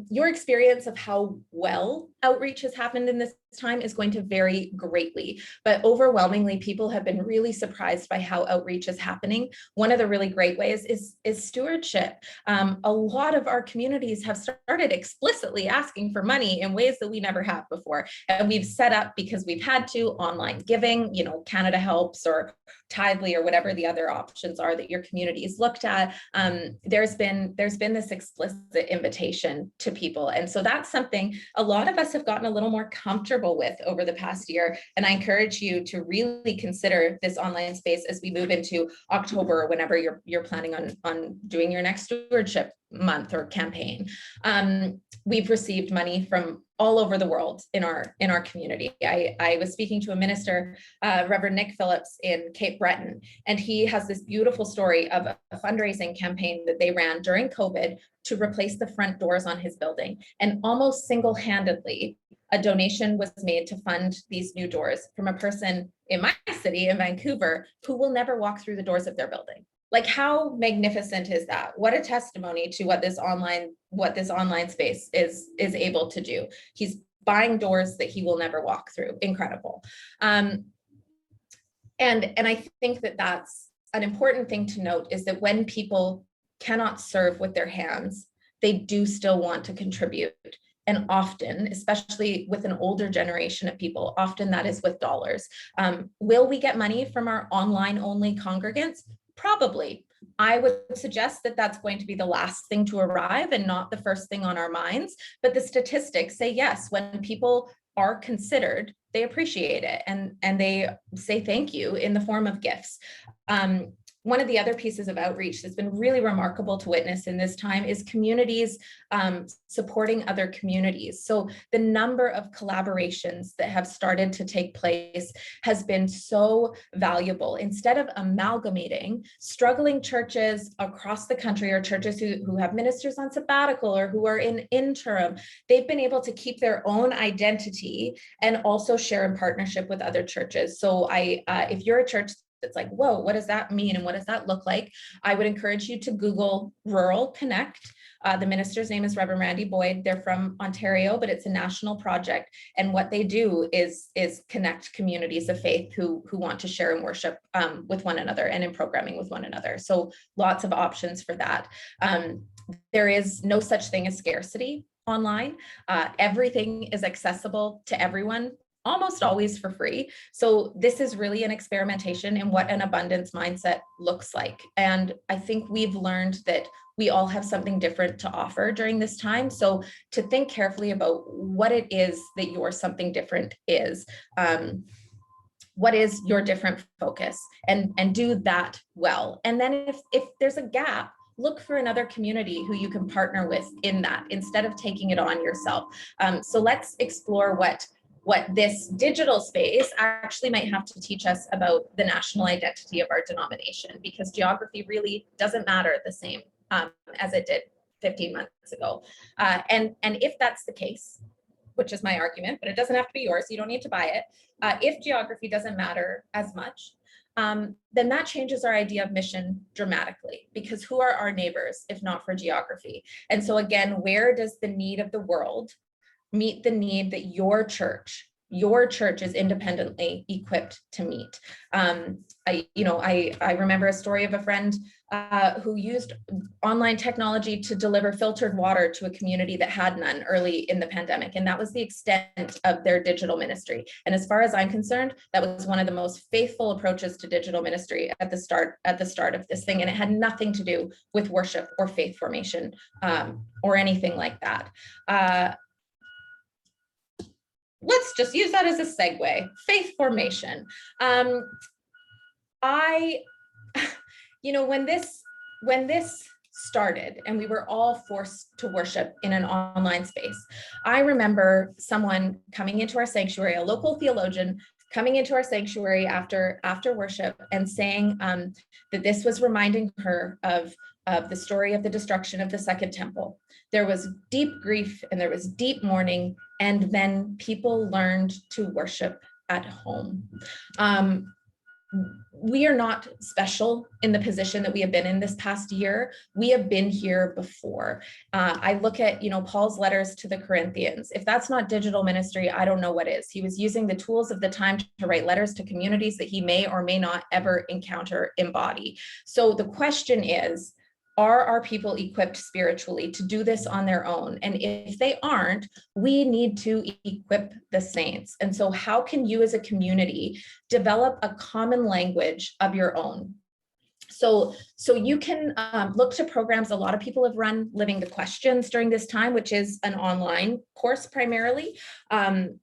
your experience of how well outreach has happened in this time is going to vary greatly. But overwhelmingly, people have been really surprised by how outreach is happening. One of the really great ways is stewardship. A lot of our communities have started explicitly asking for money in ways that we never have before. And we've set up, because we've had to, online giving, Canada Helps or Tidely or whatever the other options are that your communities looked at. There's been this explicit invitation to people. And so that's something a lot of us have gotten a little more comfortable with over the past year. And I encourage you to really consider this online space as we move into October, or whenever you're planning on doing your next stewardship month or campaign. We've received money from all over the world in our community. I was speaking to a minister, Reverend Nick Phillips in Cape Breton, and he has this beautiful story of a fundraising campaign that they ran during COVID to replace the front doors on his building. And almost single-handedly, a donation was made to fund these new doors from a person in my city, in Vancouver, who will never walk through the doors of their building. Like, how magnificent is that? What a testimony to what this online space is able to do. He's buying doors that he will never walk through. Incredible. And I think that that's an important thing to note, is that when people cannot serve with their hands, they do still want to contribute. And often, especially with an older generation of people, often that is with dollars. Will we get money from our online only congregants? Probably. I would suggest that that's going to be the last thing to arrive and not the first thing on our minds. But the statistics say yes, when people are considered, they appreciate it, and they say thank you in the form of gifts. One of the other pieces of outreach that's been really remarkable to witness in this time is communities supporting other communities. So the number of collaborations that have started to take place has been so valuable. Instead of amalgamating struggling churches across the country, or churches who have ministers on sabbatical or who are in interim, they've been able to keep their own identity and also share in partnership with other churches. So if you're a church it's like, whoa, what does that mean? And what does that look like? I would encourage you to Google Rural Connect. The minister's name is Reverend Randy Boyd. They're from Ontario, but it's a national project. And what they do is connect communities of faith who want to share and worship with one another and in programming with one another. So lots of options for that. There is no such thing as scarcity online. Everything is accessible to everyone, almost always for free. So this is really an experimentation in what an abundance mindset looks like. And I think we've learned that we all have something different to offer during this time. So to think carefully about what it is that your something different is, what is your different focus, and do that well. And then if there's a gap, look for another community who you can partner with in that, instead of taking it on yourself. So let's explore what this digital space actually might have to teach us about the national identity of our denomination, because geography really doesn't matter the same as it did 15 months ago. And if that's the case, which is my argument, but it doesn't have to be yours, you don't need to buy it. If geography doesn't matter as much, then that changes our idea of mission dramatically, because who are our neighbors if not for geography? And so again, where does the need of the world meet the need that your church is independently equipped to meet? I remember a story of a friend who used online technology to deliver filtered water to a community that had none early in the pandemic. And that was the extent of their digital ministry. And as far as I'm concerned, that was one of the most faithful approaches to digital ministry at the start of this thing. And it had nothing to do with worship or faith formation or anything like that. let's just use that as a segue. Faith formation. When this started and we were all forced to worship in an online space, I remember someone coming into our sanctuary, a local theologian coming into our sanctuary after worship and saying that this was reminding her of the story of the destruction of the Second Temple. There was deep grief and there was deep mourning, and then people learned to worship at home. We are not special in the position that we have been in this past year. We have been here before. I look at, Paul's letters to the Corinthians. If that's not digital ministry, I don't know what is. He was using the tools of the time to write letters to communities that he may or may not ever encounter embody. So the question is, are our people equipped spiritually to do this on their own? And if they aren't, we need to equip the saints. And so how can you as a community develop a common language of your own? So you can look to programs. A lot of people have run Living the Questions during this time, which is an online course primarily.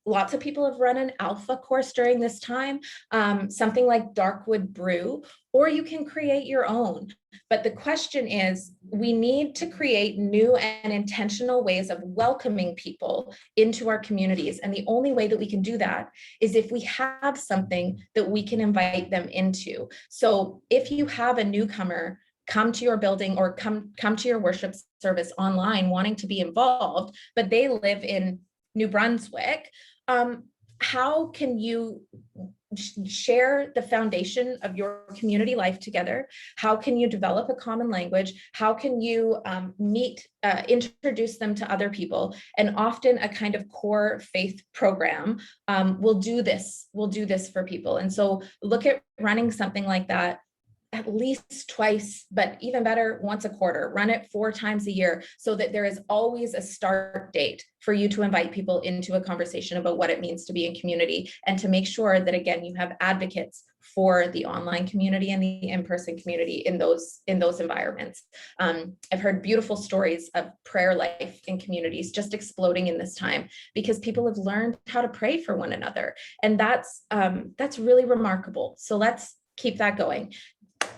Lots of people have run an alpha course during this time, something like Darkwood Brew, or you can create your own. But the question is, we need to create new and intentional ways of welcoming people into our communities. And the only way that we can do that is if we have something that we can invite them into. So if you have a newcomer come to your building or come to your worship service online wanting to be involved, but they live in New Brunswick, how can you share the foundation of your community life together? How can you develop a common language? How can you introduce them to other people? And often a kind of core faith program will do this for people. And so look at running something like that at least twice, but even better, once a quarter. Run it 4 times a year so that there is always a start date for you to invite people into a conversation about what it means to be in community, and to make sure that, again, you have advocates for the online community and the in-person community in those environments. I've heard beautiful stories of prayer life in communities just exploding in this time because people have learned how to pray for one another. And that's really remarkable. So let's keep that going.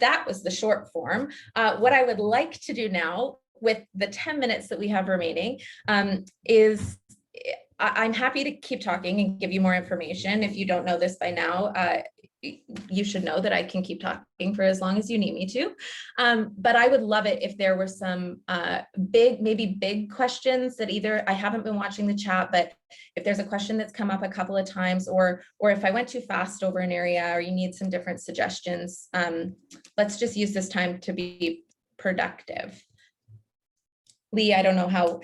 That was the short form. What I would like to do now with the 10 minutes that we have remaining is I'm happy to keep talking and give you more information. If you don't know this by now, you should know that I can keep talking for as long as you need me to. But I would love it if there were some big questions that either I haven't been watching the chat, but if there's a question that's come up a couple of times, or if I went too fast over an area, or you need some different suggestions, let's just use this time to be productive. Lee, I don't know how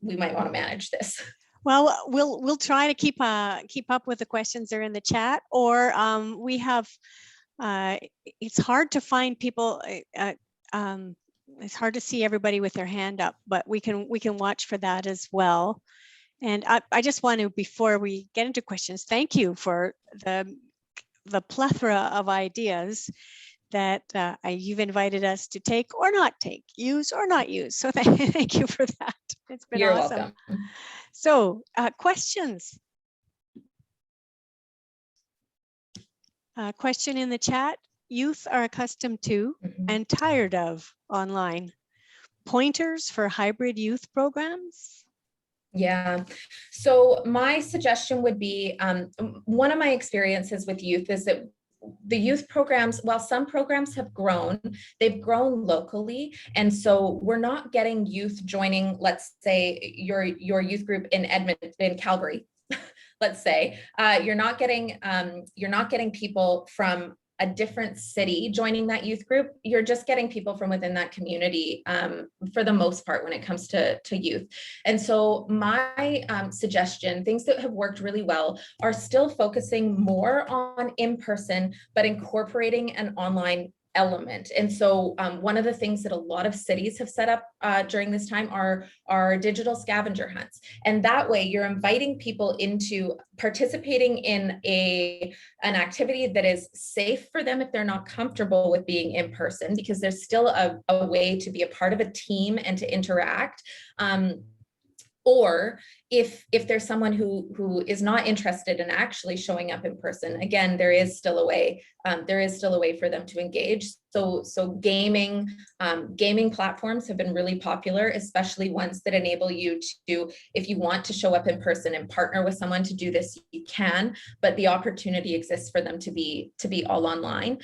we might want to manage this. Well, we'll try to keep up with the questions that are in the chat, or we have. It's hard to find people. It's hard to see everybody with their hand up, but we can watch for that as well. And I just want to, before we get into questions, thank you for the plethora of ideas that you've invited us to take or not take, use or not use. So thank you for that. It's been You're awesome. welcome. So questions. Question in the chat. Youth are accustomed to and tired of online. Pointers for hybrid youth programs? Yeah. So my suggestion would be, one of my experiences with youth is that the youth programs, while some programs have grown, they've grown locally. And so we're not getting youth joining, let's say, your youth group in Edmonton, in Calgary, let's say. You're not getting people from a different city joining that youth group. You're just getting people from within that community for the most part when it comes to youth. And so my suggestion, things that have worked really well, are still focusing more on in-person, but incorporating an online element. And so one of the things that a lot of cities have set up during this time are digital scavenger hunts. And that way you're inviting people into participating in an activity that is safe for them if they're not comfortable with being in person, because there's still a way to be a part of a team and to interact. Or if there's someone who is not interested in actually showing up in person, again, there is still a way. There is still a way for them to engage. So gaming platforms have been really popular, especially ones that enable you to, if you want to show up in person and partner with someone to do this, you can, but the opportunity exists for them to be all online.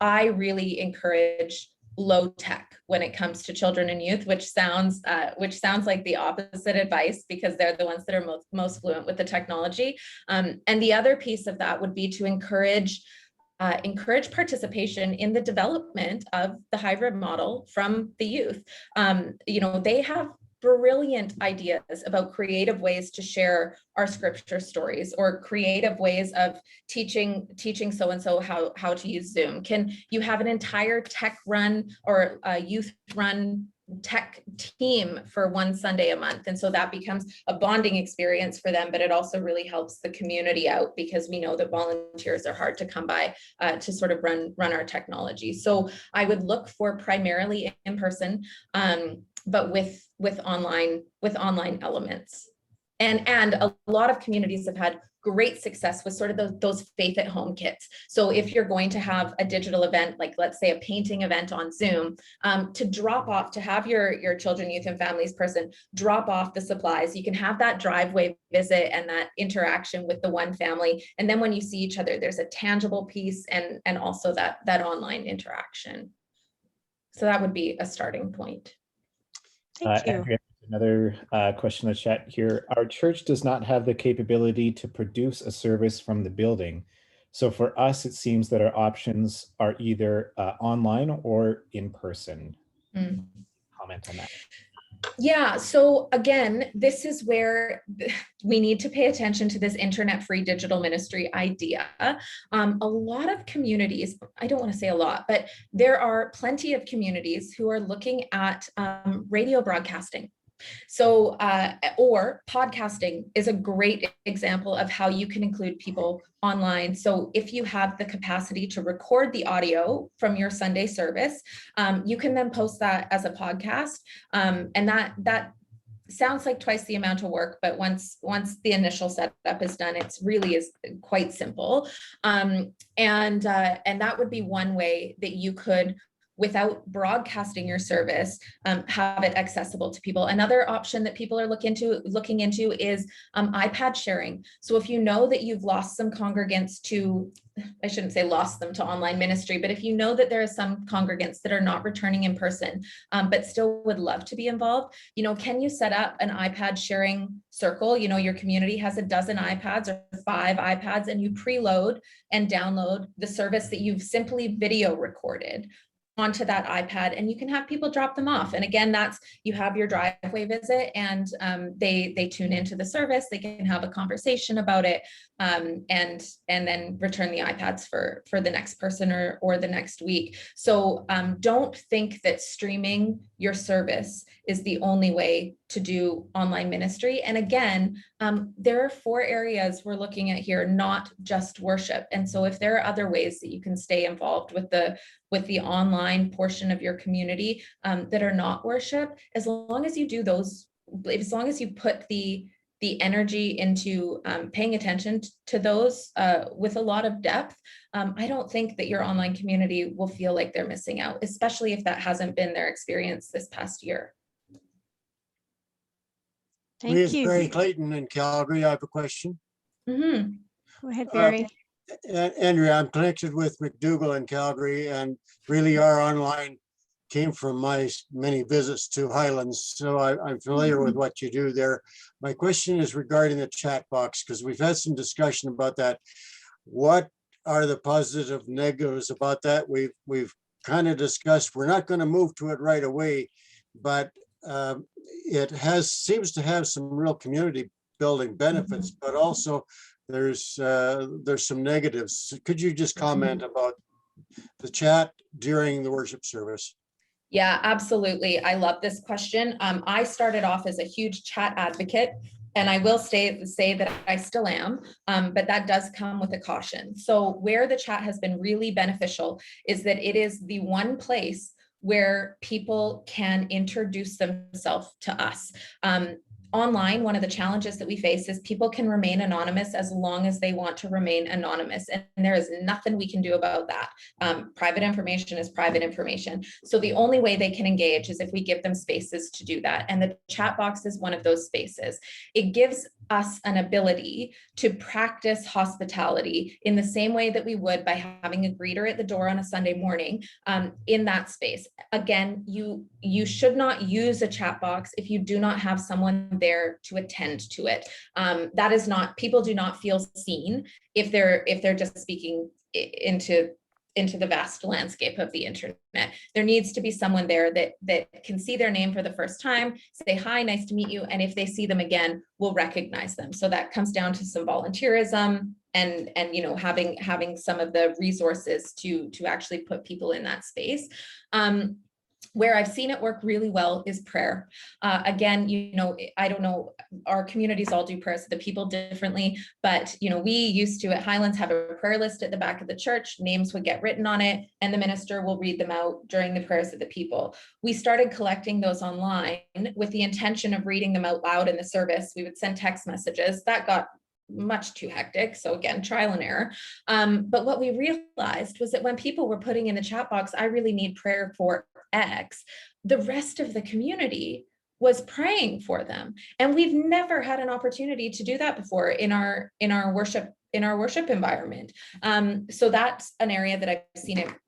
I really encourage low tech when it comes to children and youth, which sounds like the opposite advice, because they're the ones that are most fluent with the technology. And the other piece of that would be to encourage participation in the development of the hybrid model from the youth. They have brilliant ideas about creative ways to share our scripture stories, or creative ways of teaching so-and-so how to use Zoom. Can you have an entire tech run or a youth run tech team for one Sunday a month? And so that becomes a bonding experience for them, but it also really helps the community out, because we know that volunteers are hard to come by to sort of run our technology. So I would look for primarily in person, but with online elements. And a lot of communities have had great success with sort of those faith at home kits. So if you're going to have a digital event, like let's say a painting event on Zoom, to have your children, youth, and families person drop off the supplies. You can have that driveway visit and that interaction with the one family. And then when you see each other, there's a tangible piece and also that online interaction. So that would be a starting point. Thank you. Andrea, another question in the chat here. Our church does not have the capability to produce a service from the building. So for us, it seems that our options are either online or in person. Comment on that. Yeah, so again, this is where we need to pay attention to this internet-free digital ministry idea. A lot of communities, I don't want to say a lot, but there are plenty of communities who are looking at radio broadcasting. So, or podcasting is a great example of how you can include people online. So if you have the capacity to record the audio from your Sunday service, you can then post that as a podcast. And that sounds like twice the amount of work, but once the initial setup is done, it's really is quite simple. And that would be one way that you could, without broadcasting your service, have it accessible to people. Another option that people are looking into is iPad sharing. So if you know that you've lost some congregants to, I shouldn't say lost them to online ministry, but if you know that there are some congregants that are not returning in person, but still would love to be involved, can you set up an iPad sharing circle? Your community has a dozen iPads or 5 iPads, and you preload and download the service that you've simply video recorded onto that iPad, and you can have people drop them off. And again, you have your driveway visit, and they tune into the service. They can have a conversation about it, and then return the iPads for the next person or the next week. So don't think that streaming your service is the only way to do online ministry. And again, there are 4 areas we're looking at here, not just worship. And so if there are other ways that you can stay involved with the online portion of your community that are not worship, as long as you do those, as long as you put the energy into paying attention to those with a lot of depth, I don't think that your online community will feel like they're missing out, especially if that hasn't been their experience this past year. Thank you. Barry Clayton in Calgary. I have a question. Mm-hmm. Go ahead, Barry. Andrea, I'm connected with McDougall in Calgary, and really our online came from my many visits to Highlands. So I'm familiar with what you do there. My question is regarding the chat box, because we've had some discussion about that. What are the positive negatives about that? We've kind of discussed, we're not going to move to it right away, but it seems to have some real community building benefits, but also there's some negatives. Could you just comment about the chat during the worship service? Yeah, absolutely. I love this question. I started off as a huge chat advocate, and I will say that I still am, but that does come with a caution. So where the chat has been really beneficial is that it is the one place where people can introduce themselves to us. online, one of the challenges that we face is people can remain anonymous as long as they want to remain anonymous. And there is nothing we can do about that. Private information is private information. So the only way they can engage is if we give them spaces to do that. And the chat box is one of those spaces. It gives us an ability to practice hospitality in the same way that we would by having a greeter at the door on a Sunday morning, in that space. Again, you should not use a chat box if you do not have someone there to attend to it. That is not, people do not feel seen if they're just speaking into the vast landscape of the internet. There needs to be someone there that can see their name for the first time, say, hi, nice to meet you. And if they see them again, will recognize them. So that comes down to some volunteerism and having some of the resources to actually put people in that space. Where I've seen it work really well is prayer. Again, I don't know, our communities all do prayers of the people differently, but we used to at Highlands have a prayer list at the back of the church. Names would get written on it and the minister will read them out during the prayers of the people. We started collecting those online with the intention of reading them out loud in the service. We would send text messages. That got much too hectic. So again, trial and error. But what we realized was that when people were putting in the chat box, I really need prayer for X, the rest of the community was praying for them. And we've never had an opportunity to do that before in our worship environment. So that's an area that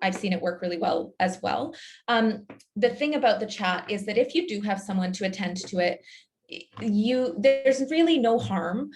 I've seen it work really well as well. The thing about the chat is that if you do have someone to attend to it, there's really no harm,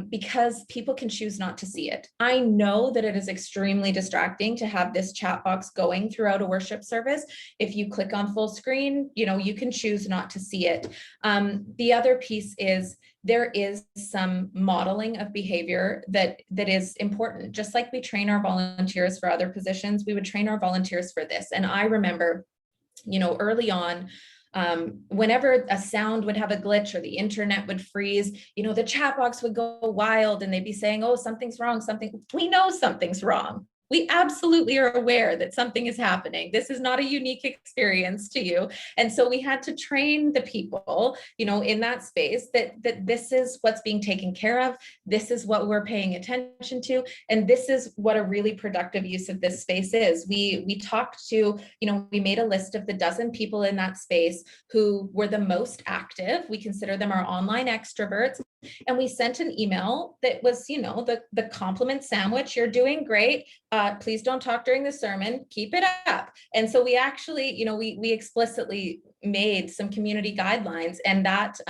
because people can choose not to see it. I know that it is extremely distracting to have this chat box going throughout a worship service. If you click on full screen, you can choose not to see it. The other piece is there is some modeling of behavior that is important. Just like we train our volunteers for other positions, we would train our volunteers for this. And I remember, early on, whenever a sound would have a glitch or the internet would freeze, the chat box would go wild and they'd be saying, oh, something's wrong, we know something's wrong. We absolutely are aware that something is happening. This is not a unique experience to you. And so we had to train the people, in that space that this is what's being taken care of. This is what we're paying attention to. And this is what a really productive use of this space is. We talked to, we made a list of the dozen people in that space who were the most active. We consider them our online extroverts. And we sent an email that was, the compliment sandwich. You're doing great. Please don't talk during the sermon. Keep it up. And so we actually, we explicitly made some community guidelines, and that,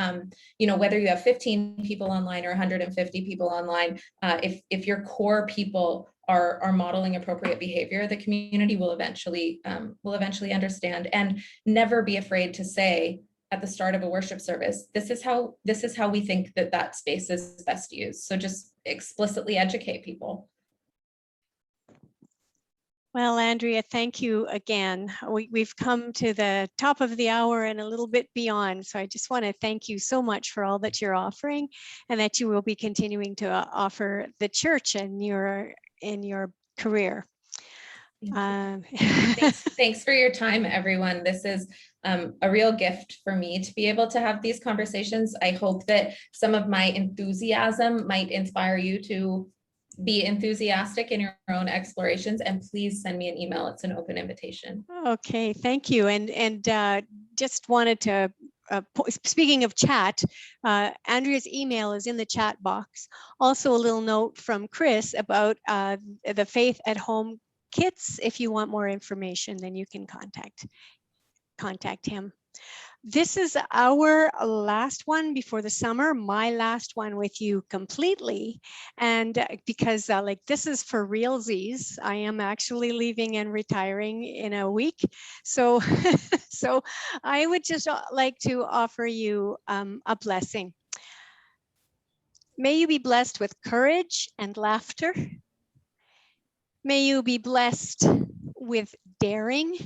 whether you have 15 people online or 150 people online, if your core people are modeling appropriate behavior, the community will eventually understand. And never be afraid to say at the start of a worship service, this is how we think that space is best used. So just explicitly educate people. Well, Andrea, thank you again. We've come to the top of the hour and a little bit beyond. So I just want to thank you so much for all that you're offering, and that you will be continuing to offer the church in your career. Thanks for your time, everyone. This is a real gift for me to be able to have these conversations. I hope that some of my enthusiasm might inspire you to be enthusiastic in your own explorations, and please send me an email. It's an open invitation. Okay, thank you. And just wanted to, speaking of chat, Andrea's email is in the chat box. Also a little note from Chris about the Faith at Home kits. If you want more information, then you can contact him. This is our last one before the summer, my last one with you completely. And because this is for realsies, I am actually leaving and retiring in a week. So, so I would just like to offer you a blessing. May you be blessed with courage and laughter. May you be blessed with daring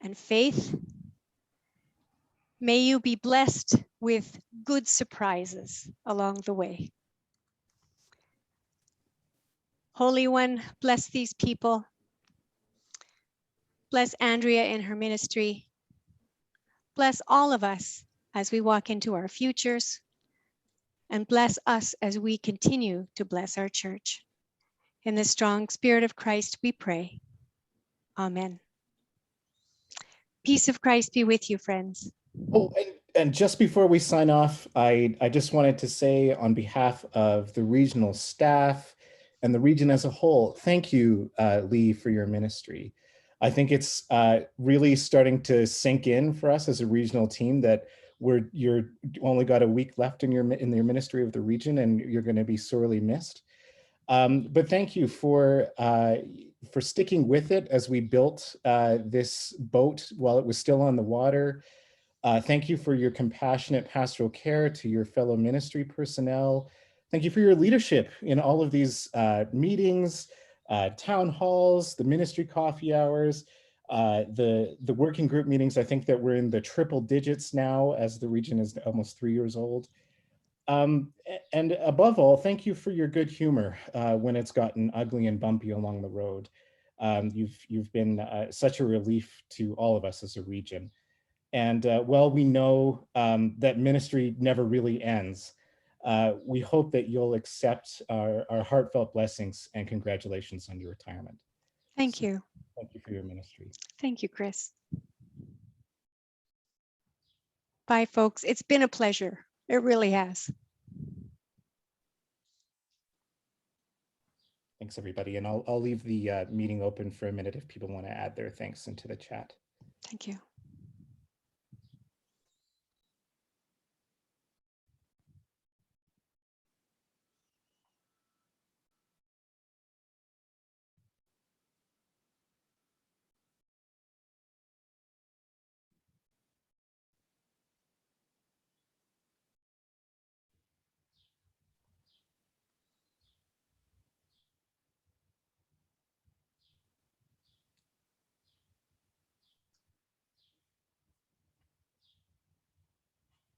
and faith. May you be blessed with good surprises along the way. Holy One, bless these people. Bless Andrea in her ministry. Bless all of us as we walk into our futures, and bless us as we continue to bless our church. In the strong spirit of Christ, we pray. Amen. Peace of Christ be with you, friends. Oh, and just before we sign off, I just wanted to say on behalf of the regional staff and the region as a whole, thank you, Lee, for your ministry. I think it's really starting to sink in for us as a regional team that you're only got a week left in your ministry of the region, and you're going to be sorely missed. But thank you for sticking with it as we built this boat while it was still on the water. Thank you for your compassionate pastoral care to your fellow ministry personnel. Thank you for your leadership in all of these meetings, town halls, the ministry coffee hours, the working group meetings. I think that we're in the triple digits now as the region is almost 3 years old. And above all, thank you for your good humor when it's gotten ugly and bumpy along the road. You've been such a relief to all of us as a region. And while we know that ministry never really ends, we hope that you'll accept our heartfelt blessings and congratulations on your retirement. Thank you. Thank you for your ministry. Thank you, Chris. Bye, folks. It's been a pleasure. It really has. Thanks, everybody. And I'll leave the meeting open for a minute if people want to add their thanks into the chat. Thank you.